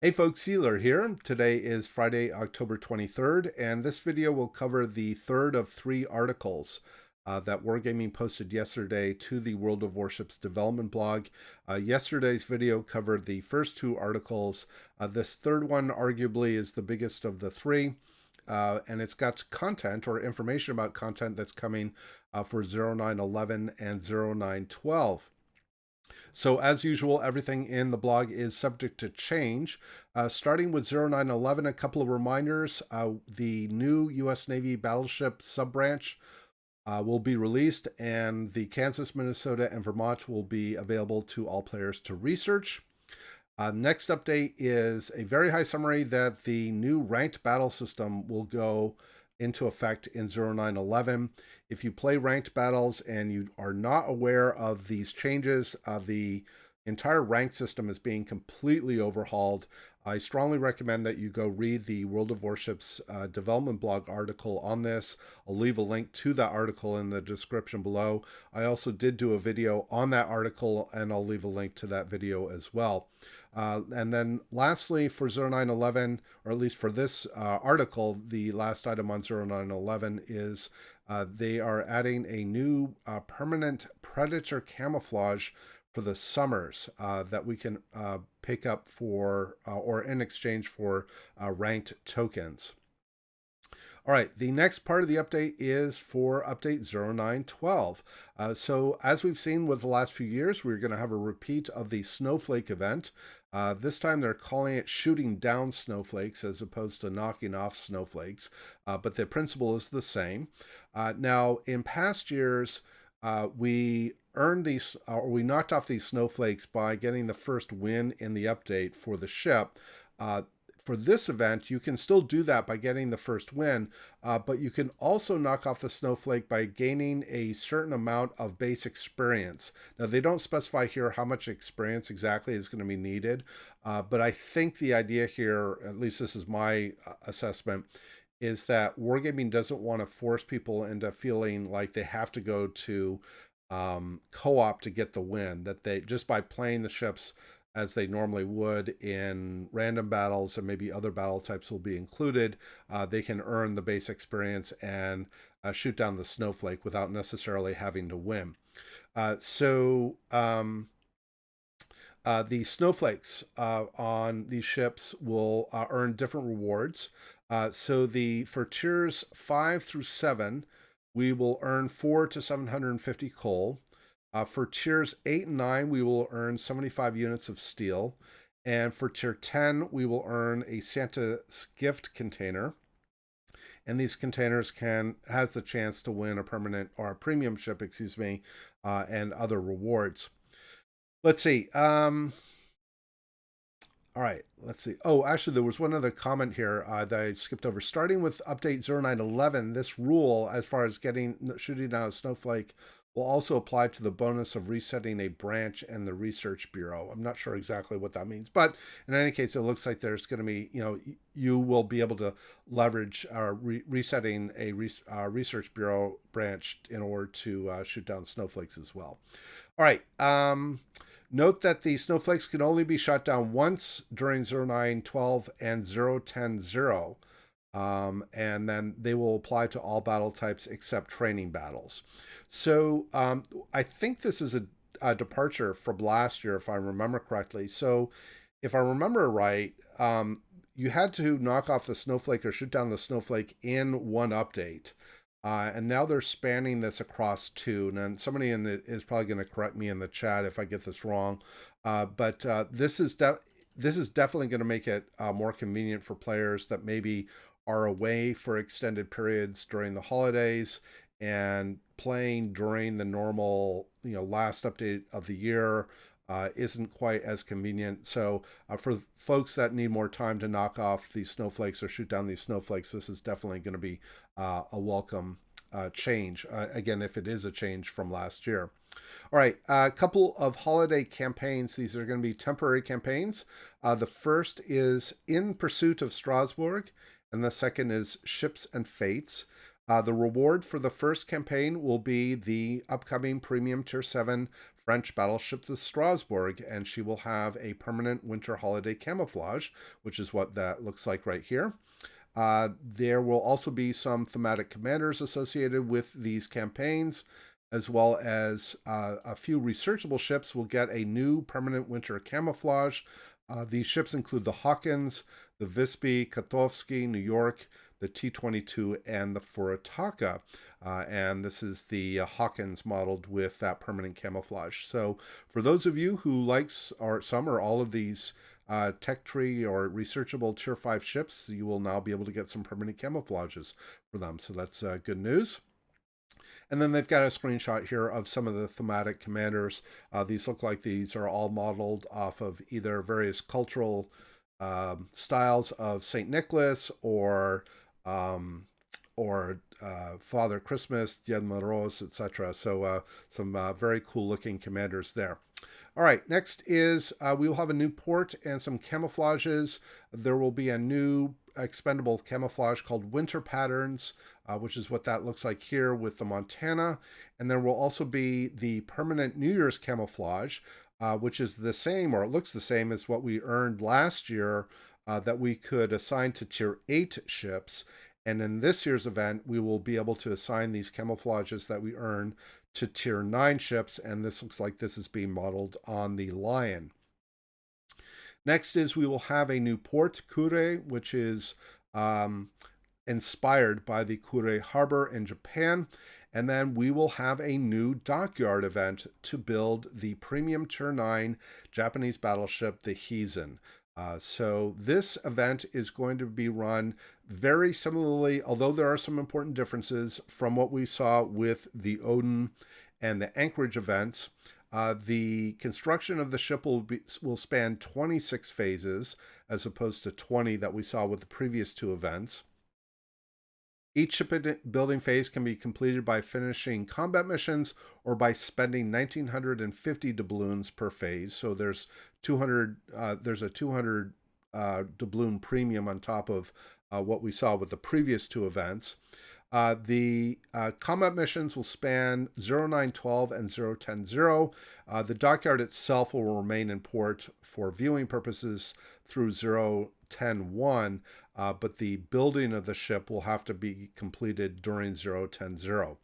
Hey folks, Iolair here. Today is Friday, October 23rd, and this video will cover the third of three articles that Wargaming posted yesterday to the World of Warships development blog. Yesterday's video covered the first two articles. This third one arguably is the biggest of the three, and it's got content or information about content that's coming for 0911 and 0912. So as usual, everything in the blog is subject to change. Starting with 0911, a couple of reminders. The new U.S. Navy battleship sub-branch will be released, and the Kansas, Minnesota, and Vermont will be available to all players to research. Next update is a very high summary that the new ranked battle system will go into effect in 0911. If you play ranked battles and you are not aware of these changes, the entire ranked system is being completely overhauled. I strongly recommend that you go read the World of Warships development blog article on this. I'll leave a link to that article in the description below. I also did do a video on that article, and I'll leave a link to that video as well. And then lastly, for 0911, or at least for this article, the last item on 0911 is they are adding a new permanent predator camouflage for the summers that we can pick up for or in exchange for ranked tokens. All right, the next part of the update is for update 0912. So as we've seen with the last few years, we're going to have a repeat of the snowflake event. This time they're calling it shooting down snowflakes as opposed to knocking off snowflakes, but the principle is the same. Now, in past years, we earned these, or we knocked off these snowflakes by getting the first win in the update for the ship. For this event, you can still do that by getting the first win, but you can also knock off the snowflake by gaining a certain amount of base experience. Now, they don't specify here how much experience exactly is going to be needed, but I think the idea here, at least this is my assessment, is that Wargaming doesn't want to force people into feeling like they have to go to co-op to get the win, that they just by playing the ships as they normally would in random battles, and maybe other battle types will be included, they can earn the base experience and shoot down the snowflake without necessarily having to win. The snowflakes on these ships will earn different rewards. For tiers 5 through 7, we will earn 4 to 750 coal. For tiers 8 and 9, we will earn 75 units of steel. And for tier 10, we will earn a Santa's gift container. And these containers has the chance to win a permanent or a premium ship, and other rewards. Let's see. All right, let's see. Oh, actually, there was one other comment here that I skipped over. Starting with update 0911, this rule, as far as shooting down a snowflake, will also apply to the bonus of resetting a branch and the research bureau. I'm not sure exactly what that means, but in any case, it looks like there's going to be, you will be able to leverage resetting a research bureau branch in order to shoot down snowflakes as well. All right. Note that the snowflakes can only be shot down once during 0912 and 0100. And then they will apply to all battle types except training battles. So I think this is a departure from last year, if I remember correctly. So if I remember right, you had to knock off the snowflake or shoot down the snowflake in one update. And now they're spanning this across two. And somebody is probably going to correct me in the chat if I get this wrong. But this is definitely going to make it more convenient for players that maybe are away for extended periods during the holidays and playing during the normal, last update of the year isn't quite as convenient. So for folks that need more time to knock off these snowflakes or shoot down these snowflakes, this is definitely going to be a welcome change. Again, if it is a change from last year. All right, a couple of holiday campaigns. These are going to be temporary campaigns. The first is In Pursuit of Strasbourg, and the second is Ships and Fates. The reward for the first campaign will be the upcoming Premium Tier 7 French battleship the Strasbourg, and she will have a permanent winter holiday camouflage, which is what that looks like right here. There will also be some thematic commanders associated with these campaigns, as well as a few researchable ships will get a new permanent winter camouflage. These ships include the Hawkins, the Visby, Katowski, New York, the T-22, and the Furataka. And this is the Hawkins modeled with that permanent camouflage. So for those of you who likes some or all of these tech tree or researchable tier 5 ships, you will now be able to get some permanent camouflages for them. So that's good news. And then they've got a screenshot here of some of the thematic commanders. These look like these are all modeled off of either various cultural styles of St. Nicholas or Father Christmas, Dia de Moros, etc. So some very cool looking commanders there. All right, next is we will have a new port and some camouflages. There will be a new expendable camouflage called Winter Patterns, which is what that looks like here with the Montana. And there will also be the permanent New Year's camouflage, which is the same, or it looks the same as what we earned last year that we could assign to tier 8 ships. And in this year's event, we will be able to assign these camouflages that we earn to tier 9 ships, and this looks like this is being modeled on the Lion. Next is we will have a new port, Kure, which is inspired by the Kure Harbor in Japan. And then we will have a new Dockyard event to build the premium tier 9 Japanese battleship, the Heisen. So this event is going to be run very similarly, although there are some important differences from what we saw with the Odin and the Anchorage events. The construction of the ship will span 26 phases as opposed to 20 that we saw with the previous 2 events. Each shipbuilding phase can be completed by finishing combat missions or by spending 1,950 doubloons per phase. So there's 200. There's a 200 doubloon premium on top of what we saw with the previous 2 events. The combat missions will span 0912 and 0100. The Dockyard itself will remain in port for viewing purposes through 0101, but the building of the ship will have to be completed during 0100.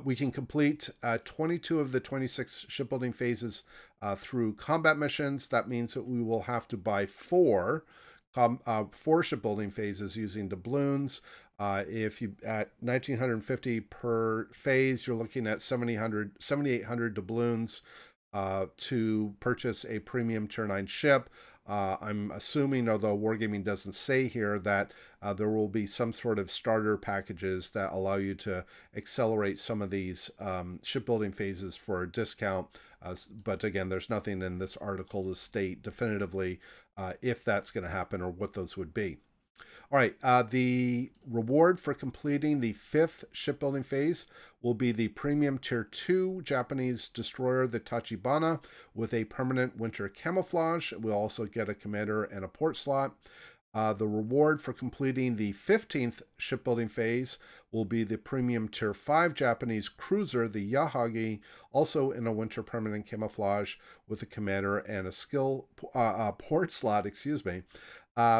We can complete 22 of the 26 shipbuilding phases through combat missions. That means that we will have to buy 4 shipbuilding phases using doubloons. If you at 1,950 per phase, you're looking at 7,800 doubloons to purchase a premium tier 9 ship. I'm assuming, although Wargaming doesn't say here, that there will be some sort of starter packages that allow you to accelerate some of these shipbuilding phases for a discount. But again, there's nothing in this article to state definitively if that's going to happen or what those would be. All right, the reward for completing the 5th shipbuilding phase will be the premium tier 2 Japanese destroyer, the Tachibana, with a permanent winter camouflage. We'll also get a commander and a port slot. The reward for completing the 15th shipbuilding phase will be the premium tier 5 Japanese cruiser, the Yahagi, also in a winter permanent camouflage with a commander and a skill port slot,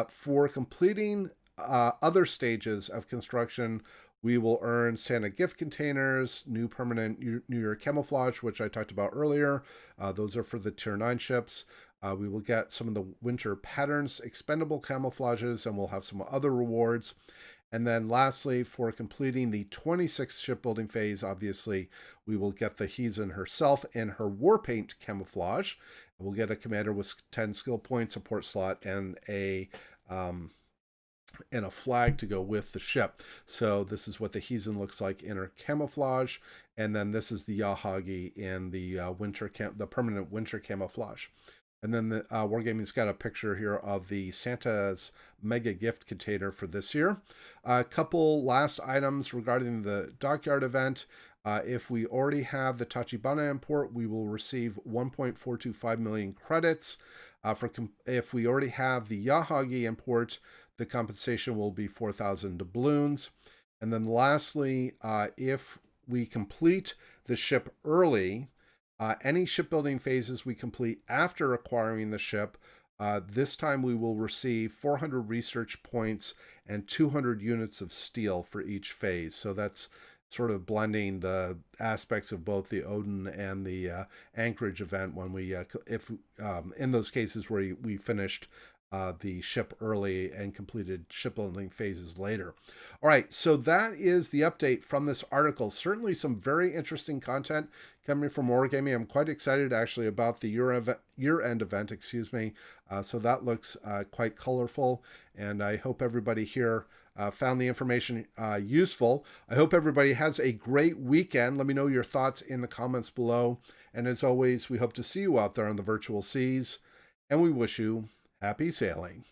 for completing other stages of construction, we will earn Santa gift containers, new permanent New Year camouflage, which I talked about earlier. Those are for the tier 9 ships. We will get some of the winter patterns, expendable camouflages, and we'll have some other rewards. And then lastly, for completing the 26th shipbuilding phase, obviously, we will get the Heisen herself and her war paint camouflage. We'll get a commander with 10 skill points, a port slot, and a flag to go with the ship. So this is what the Heisen looks like in her camouflage, and then this is the Yahagi in the the permanent winter camouflage. And then the Wargaming's got a picture here of the Santa's mega gift container for this year. A couple last items regarding the Dockyard event. If we already have the Tachibana import, we will receive 1.425 million credits. If we already have the Yahagi import, the compensation will be 4,000 doubloons. And then lastly, if we complete the ship early, Any shipbuilding phases we complete after acquiring the ship, this time we will receive 400 research points and 200 units of steel for each phase. So that's sort of blending the aspects of both the Odin and the Anchorage event when we, if in those cases where we finished the ship early and completed shipbuilding phases later. All right, so that is the update from this article. Certainly some very interesting content coming from Wargaming. I'm quite excited actually about the year-end event, excuse me. So that looks quite colorful, and I hope everybody here found the information useful. I hope everybody has a great weekend. Let me know your thoughts in the comments below. And as always, we hope to see you out there on the virtual seas, and we wish you happy sailing.